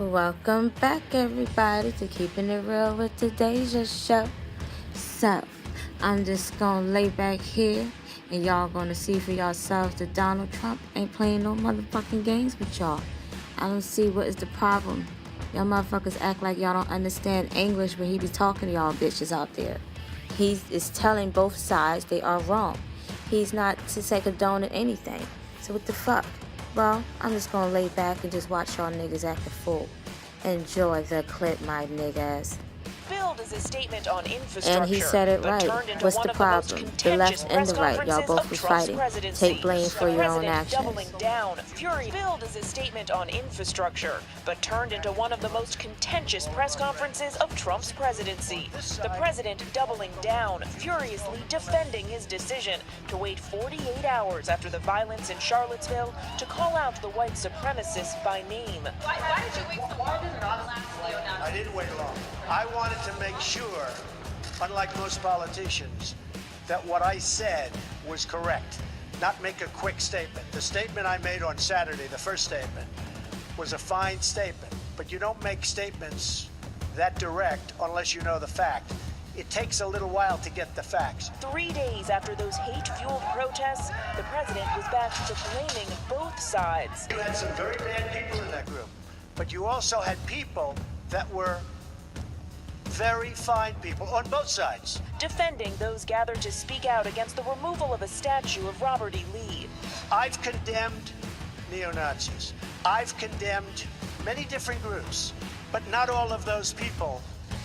Welcome back, everybody, to Keeping It Real with the Deja Show. So, I'm just gonna lay back here, and y'all gonna see for yourselves that Donald Trump ain't playing no motherfucking games with y'all. I don't see what is the problem. Y'all motherfuckers act like y'all don't understand English when he be talking to y'all bitches out there. He is telling both sides they are wrong. He's not to say condoning anything. So what the fuck? Well, I'm just gonna lay back and just watch y'all niggas act a fool. Enjoy the clip, my niggas. Billed as a statement on infrastructure, And he said it right. What's the problem? The left and the right, y'all both was fighting. Take blame for your own actions. Doubling down, fury billed as a statement on infrastructure, but turned into one of the most contentious press conferences of Trump's presidency. The president doubling down, furiously defending his decision to wait 48 hours after the violence in Charlottesville to call out the white supremacists by name. Why did you wait so long? Why did it not last long? I didn't wait long. I wanted to make sure, unlike most politicians, that what I said was correct, not make a quick statement. The statement I made on Saturday, the first statement, was a fine statement, but you don't make statements that direct unless you know the fact. It takes a little while to get the facts. 3 days after those hate-fueled protests, the president was back to blaming both sides. You had some very bad people in that group, but you also had people that were very fine people on both sides. Defending those gathered to speak out against the removal of a statue of Robert E. Lee. I've condemned neo-Nazis. I've condemned many different groups, but not all of those people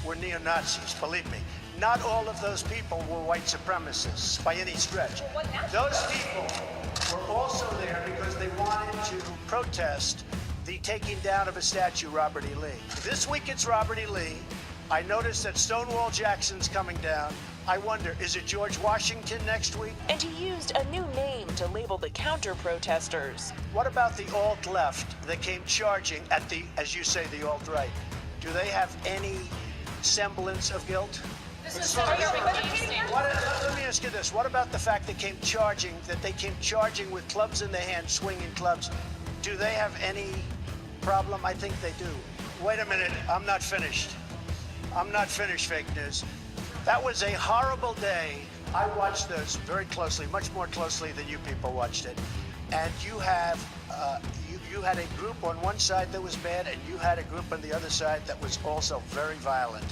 were neo-Nazis, believe me. Not all of those people were white supremacists by any stretch. Those people were also there because they wanted to protest the taking down of a statue, Robert E. Lee. This week it's Robert E. Lee. I noticed that Stonewall Jackson's coming down. I wonder, is it George Washington next week? And he used a new name to label the counter-protesters. What about the alt-left that came charging at the, as you say, the alt-right? Do they have any semblance of guilt? Let me ask you this. What about the fact that they came charging with clubs in their hands, swinging clubs? Do they have any problem? I think they do. Wait a minute. I'm not finished. Fake news. That was a horrible day. I watched those very closely, much more closely than you people watched it. And you have, you had a group on one side that was bad, and you had a group on the other side that was also very violent.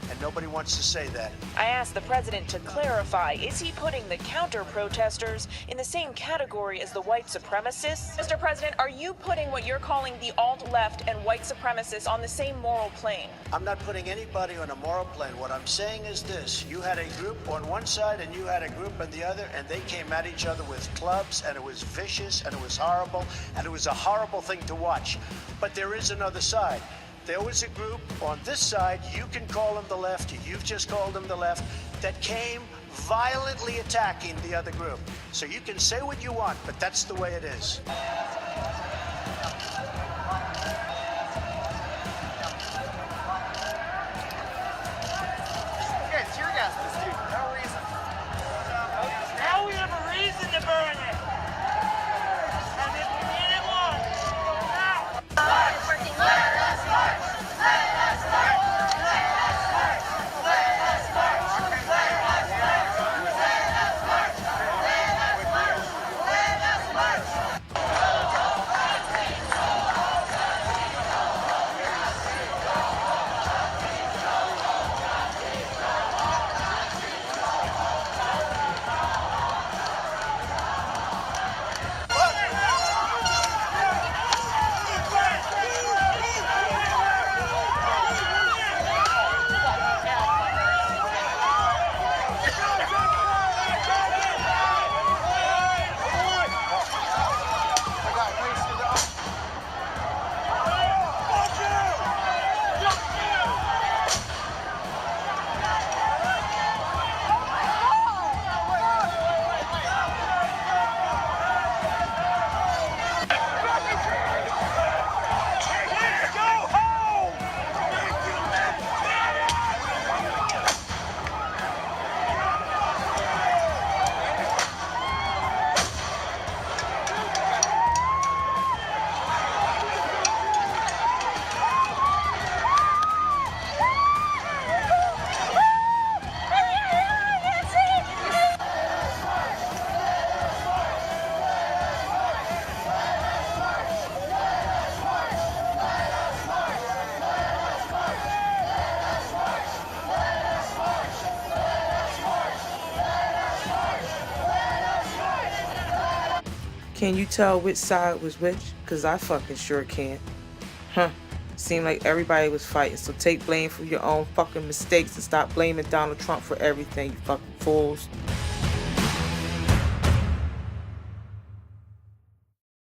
And nobody wants to say that. I asked the president to clarify, is he putting the counter-protesters in the same category as the white supremacists? Mr. President, are you putting what you're calling the alt-left and white supremacists on the same moral plane? I'm not putting anybody on a moral plane. What I'm saying is this. You had a group on one side and you had a group on the other, and they came at each other with clubs, and it was vicious, and it was horrible, and it was a horrible thing to watch. But there is another side. There was a group on this side, you can call them the left, you've just called them the left, that came violently attacking the other group. So you can say what you want, but that's the way it is. Tear gas this dude. No reason. Now we have a reason to burn it. And if we need it more, now. It's working. Let us march. Let us march. Let us march. Let us march. Let us march. Let us march. Let us march. Let us march. Can you tell which side was which? Cause I fucking sure can't. Huh. Seemed like everybody was fighting, so take blame for your own fucking mistakes and stop blaming Donald Trump for everything, you fucking fools.